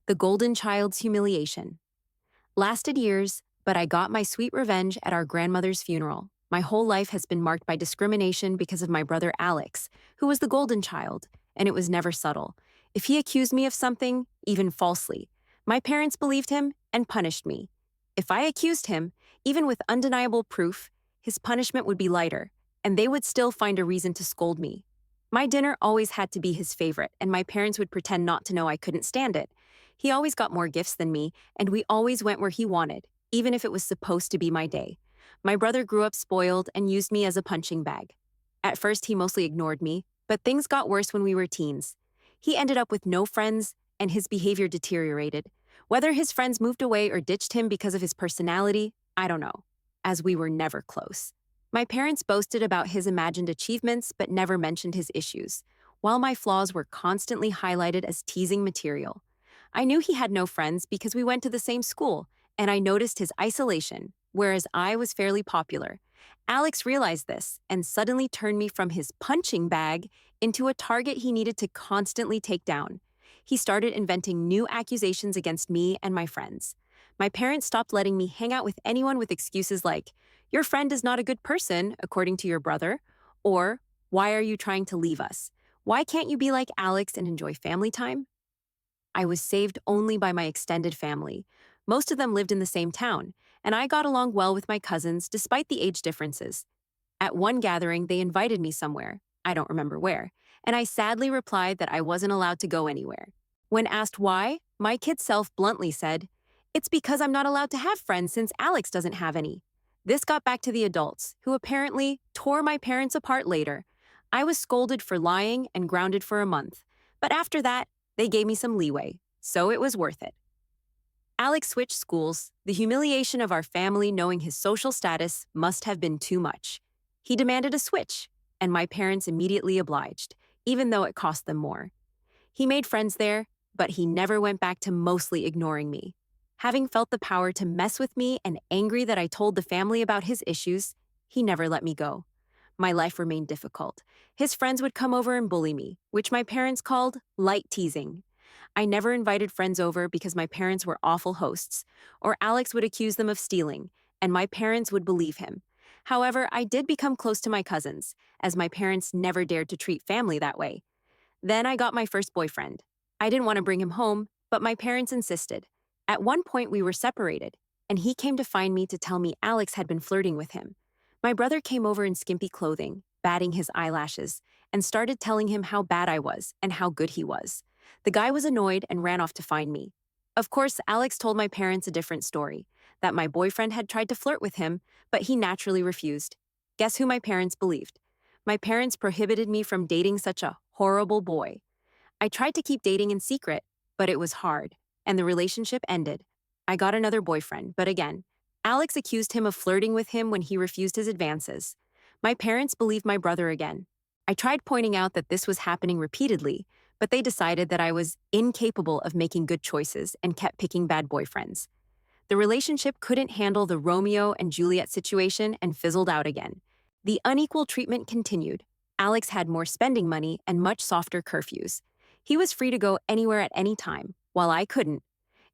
The golden child's humiliation. Lasted years, but I got my sweet revenge at our grandmother's funeral. My whole life has been marked by discrimination because of my brother Alex, who was the golden child, and it was never subtle. If he accused me of something, even falsely, my parents believed him and punished me. If I accused him, even with undeniable proof, his punishment would be lighter, and they would still find a reason to scold me. My dinner always had to be his favorite, and my parents would pretend not to know I couldn't stand it. He always got more gifts than me, and we always went where he wanted, even if it was supposed to be my day. My brother grew up spoiled and used me as a punching bag. At first, he mostly ignored me, but things got worse when we were teens. He ended up with no friends, and his behavior deteriorated. Whether his friends moved away or ditched him because of his personality, I don't know, as we were never close. My parents boasted about his imagined achievements but never mentioned his issues, while my flaws were constantly highlighted as teasing material. I knew he had no friends because we went to the same school, and I noticed his isolation, whereas I was fairly popular. Alex realized this and suddenly turned me from his punching bag into a target he needed to constantly take down. He started inventing new accusations against me and my friends. My parents stopped letting me hang out with anyone with excuses like, "Your friend is not a good person, according to your brother," or "Why are you trying to leave us? Why can't you be like Alex and enjoy family time?" I was saved only by my extended family. Most of them lived in the same town, and I got along well with my cousins despite the age differences. At one gathering, they invited me somewhere, I don't remember where, and I sadly replied that I wasn't allowed to go anywhere. When asked why, my kid self bluntly said, "It's because I'm not allowed to have friends since Alex doesn't have any." This got back to the adults, who apparently tore my parents apart later. I was scolded for lying and grounded for a month, but after that, they gave me some leeway, so it was worth it. Alex switched schools. The humiliation of our family knowing his social status must have been too much. He demanded a switch, and my parents immediately obliged, even though it cost them more. He made friends there, but he never went back to mostly ignoring me. Having felt the power to mess with me and angry that I told the family about his issues, he never let me go. My life remained difficult. His friends would come over and bully me, which my parents called light teasing. I never invited friends over because my parents were awful hosts, or Alex would accuse them of stealing, and my parents would believe him. However, I did become close to my cousins, as my parents never dared to treat family that way. Then I got my first boyfriend. I didn't want to bring him home, but my parents insisted. At one point, we were separated, and he came to find me to tell me Alex had been flirting with him. My brother came over in skimpy clothing, batting his eyelashes, and started telling him how bad I was and how good he was. The guy was annoyed and ran off to find me. Of course, Alex told my parents a different story, that my boyfriend had tried to flirt with him, but he naturally refused. Guess who my parents believed? My parents prohibited me from dating such a horrible boy. I tried to keep dating in secret, but it was hard, and the relationship ended. I got another boyfriend, but again, Alex accused him of flirting with him when he refused his advances. My parents believed my brother again. I tried pointing out that this was happening repeatedly, but they decided that I was incapable of making good choices and kept picking bad boyfriends. The relationship couldn't handle the Romeo and Juliet situation and fizzled out again. The unequal treatment continued. Alex had more spending money and much softer curfews. He was free to go anywhere at any time, while I couldn't.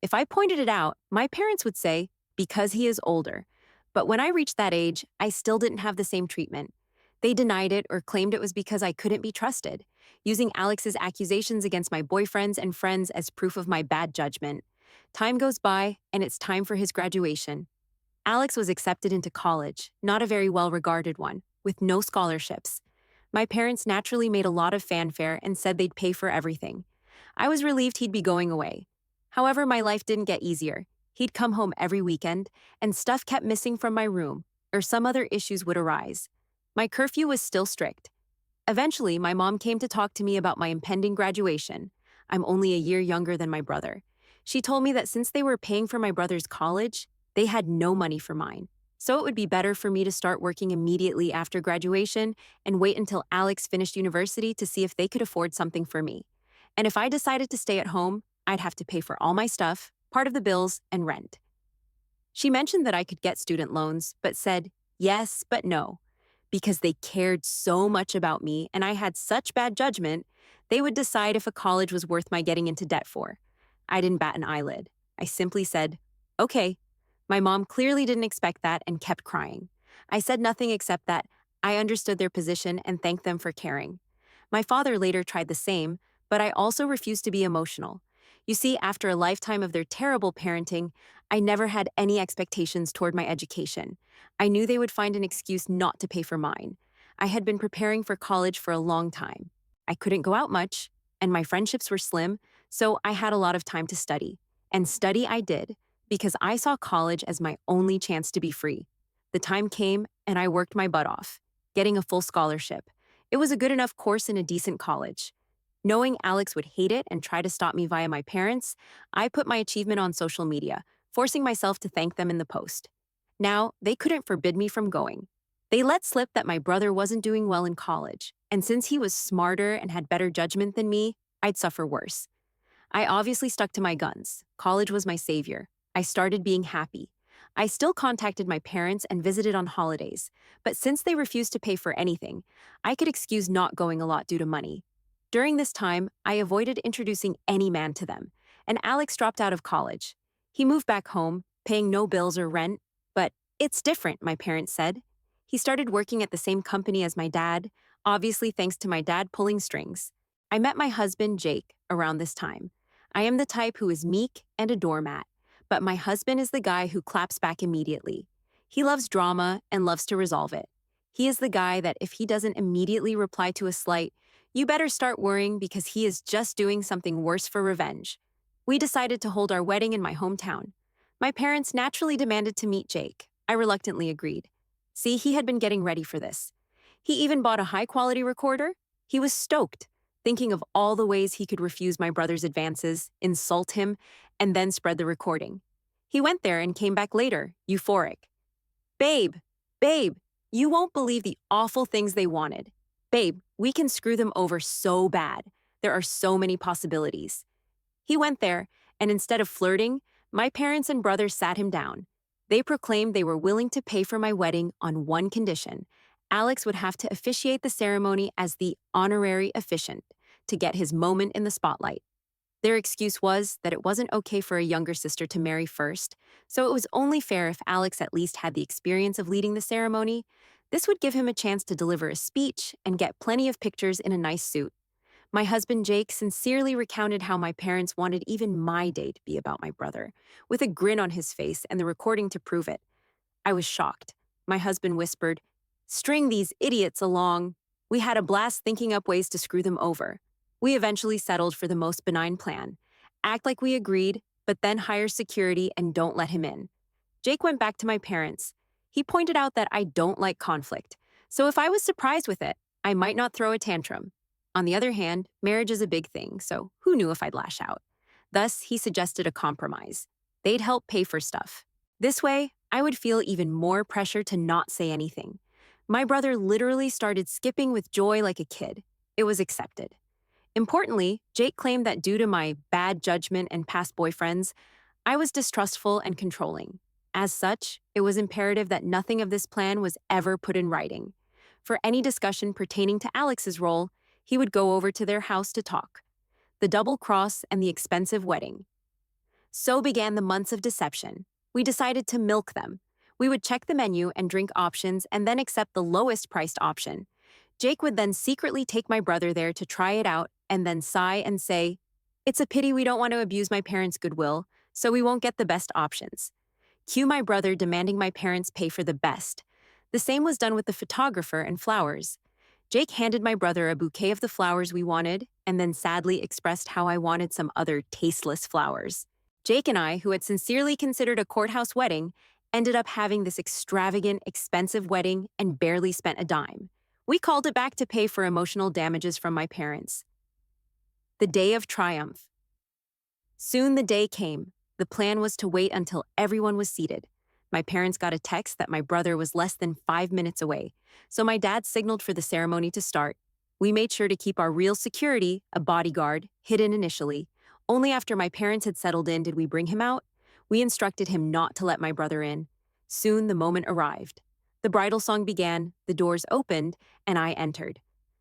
If I pointed it out, my parents would say, "Because he is older." But when I reached that age, I still didn't have the same treatment. They denied it or claimed it was because I couldn't be trusted, using Alex's accusations against my boyfriends and friends as proof of my bad judgment. Time goes by, and it's time for his graduation. Alex was accepted into college, not a very well-regarded one, with no scholarships. My parents naturally made a lot of fanfare and said they'd pay for everything. I was relieved he'd be going away. However, my life didn't get easier. He'd come home every weekend, and stuff kept missing from my room, or some other issues would arise. My curfew was still strict. Eventually, my mom came to talk to me about my impending graduation. I'm only a year younger than my brother. She told me that since they were paying for my brother's college, they had no money for mine. So it would be better for me to start working immediately after graduation and wait until Alex finished university to see if they could afford something for me. And if I decided to stay at home, I'd have to pay for all my stuff, part of the bills, and rent. She mentioned that I could get student loans, but said yes, but no. Because they cared so much about me and I had such bad judgment, they would decide if a college was worth my getting into debt for. I didn't bat an eyelid. I simply said, "Okay." My mom clearly didn't expect that and kept crying. I said nothing except that I understood their position and thanked them for caring. My father later tried the same, but I also refused to be emotional. You see, after a lifetime of their terrible parenting, I never had any expectations toward my education. I knew they would find an excuse not to pay for mine. I had been preparing for college for a long time. I couldn't go out much, and my friendships were slim, so I had a lot of time to study. And study I did, because I saw college as my only chance to be free. The time came, and I worked my butt off, getting a full scholarship. It was a good enough course in a decent college. Knowing Alex would hate it and try to stop me via my parents, I put my achievement on social media, forcing myself to thank them in the post. Now, they couldn't forbid me from going. They let slip that my brother wasn't doing well in college, and since he was smarter and had better judgment than me, I'd suffer worse. I obviously stuck to my guns. College was my savior. I started being happy. I still contacted my parents and visited on holidays, but since they refused to pay for anything, I could excuse not going a lot due to money. During this time, I avoided introducing any man to them, and Alex dropped out of college. He moved back home, paying no bills or rent, but it's different, my parents said. He started working at the same company as my dad, obviously thanks to my dad pulling strings. I met my husband, Jake, around this time. I am the type who is meek and a doormat, but my husband is the guy who claps back immediately. He loves drama and loves to resolve it. He is the guy that if he doesn't immediately reply to a slight, you better start worrying because he is just doing something worse for revenge. We decided to hold our wedding in my hometown. My parents naturally demanded to meet Jake. I reluctantly agreed. See, he had been getting ready for this. He even bought a high-quality recorder. He was stoked, thinking of all the ways he could refuse my brother's advances, insult him, and then spread the recording. He went there and came back later, euphoric. Babe, babe, you won't believe the awful things they wanted. Babe, we can screw them over so bad. There are so many possibilities. He went there, and instead of flirting, my parents and brother sat him down. They proclaimed they were willing to pay for my wedding on one condition. Alex would have to officiate the ceremony as the honorary officiant to get his moment in the spotlight. Their excuse was that it wasn't okay for a younger sister to marry first, so it was only fair if Alex at least had the experience of leading the ceremony. This would give him a chance to deliver a speech and get plenty of pictures in a nice suit. My husband Jake sincerely recounted how my parents wanted even my day to be about my brother, with a grin on his face and the recording to prove it. I was shocked. My husband whispered, "String these idiots along." We had a blast thinking up ways to screw them over. We eventually settled for the most benign plan. Act like we agreed, but then hire security and don't let him in. Jake went back to my parents. He pointed out that I don't like conflict, so if I was surprised with it, I might not throw a tantrum. On the other hand, marriage is a big thing, so who knew if I'd lash out? Thus, he suggested a compromise. They'd help pay for stuff. This way, I would feel even more pressure to not say anything. My brother literally started skipping with joy like a kid. It was accepted. Importantly, Jake claimed that due to my bad judgment and past boyfriends, I was distrustful and controlling. As such, it was imperative that nothing of this plan was ever put in writing. For any discussion pertaining to Alex's role, he would go over to their house to talk. The double cross and the expensive wedding. So began the months of deception. We decided to milk them. We would check the menu and drink options and then accept the lowest priced option. Jake would then secretly take my brother there to try it out and then sigh and say, "It's a pity we don't want to abuse my parents' goodwill, so we won't get the best options." Cue my brother demanding my parents pay for the best. The same was done with the photographer and flowers. Jake handed my brother a bouquet of the flowers we wanted and then sadly expressed how I wanted some other tasteless flowers. Jake and I, who had sincerely considered a courthouse wedding, ended up having this extravagant, expensive wedding and barely spent a dime. We called it back to pay for emotional damages from my parents. The day of triumph. Soon the day came. The plan was to wait until everyone was seated. My parents got a text that my brother was less than 5 minutes away, so my dad signaled for the ceremony to start. We made sure to keep our real security, a bodyguard, hidden initially. Only after my parents had settled in did we bring him out. We instructed him not to let my brother in. Soon the moment arrived. The bridal song began, the doors opened, and I entered.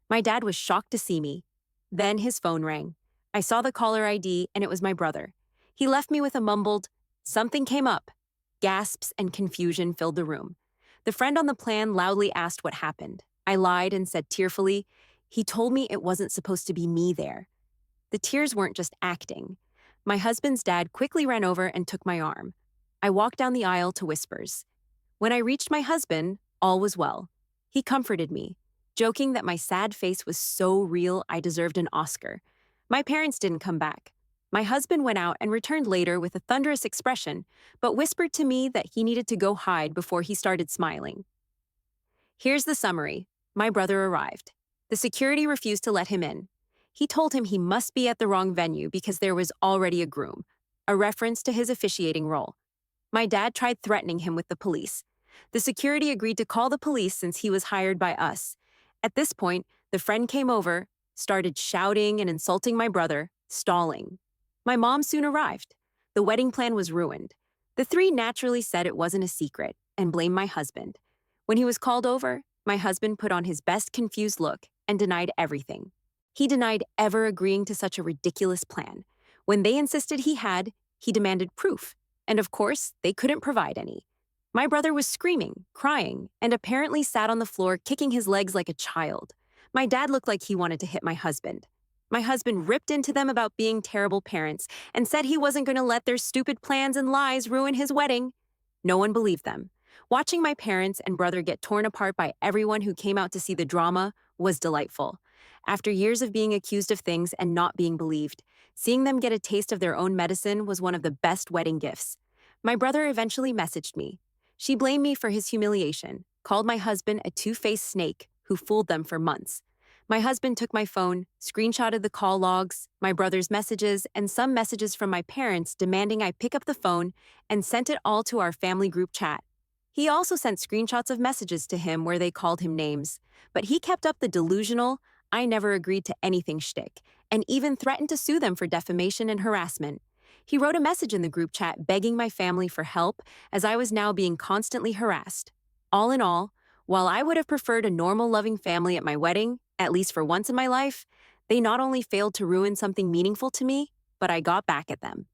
My dad was shocked to see me. Then his phone rang. I saw the caller ID, and it was my brother. He left me with a mumbled, "Something came up." Gasps and confusion filled the room. The friend on the plan loudly asked what happened. I lied and said tearfully, "He told me it wasn't supposed to be me there." The tears weren't just acting. My husband's dad quickly ran over and took my arm. I walked down the aisle to Whispers. When I reached my husband, all was well. He comforted me, joking that my sad face was so real I deserved an Oscar. My parents didn't come back. My husband went out and returned later with a thunderous expression, but whispered to me that he needed to go hide before he started smiling. Here's the summary. My brother arrived. The security refused to let him in. He told him he must be at the wrong venue because there was already a groom, a reference to his officiating role. My dad tried threatening him with the police. The security agreed to call the police since he was hired by us. At this point, the friend came over, started shouting and insulting my brother, stalling. My mom soon arrived. The wedding plan was ruined. The three naturally said it wasn't a secret and blamed my husband. When he was called over, my husband put on his best confused look and denied everything. He denied ever agreeing to such a ridiculous plan. When they insisted he had, he demanded proof. And of course, they couldn't provide any. My brother was screaming, crying, and apparently sat on the floor kicking his legs like a child. My dad looked like he wanted to hit my husband. My husband ripped into them about being terrible parents and said he wasn't going to let their stupid plans and lies ruin his wedding. No one believed them. Watching my parents and brother get torn apart by everyone who came out to see the drama was delightful. After years of being accused of things and not being believed, seeing them get a taste of their own medicine was one of the best wedding gifts. My brother eventually messaged me. She blamed me for his humiliation, called my husband a two-faced snake who fooled them for months. My husband took my phone, screenshotted the call logs, my brother's messages, and some messages from my parents demanding I pick up the phone, and sent it all to our family group chat. He also sent screenshots of messages to him where they called him names, but he kept up the delusional, "I never agreed to anything" shtick, and even threatened to sue them for defamation and harassment. He wrote a message in the group chat begging my family for help as I was now being constantly harassed. All in all, while I would have preferred a normal loving family at my wedding, at least for once in my life, they not only failed to ruin something meaningful to me, but I got back at them.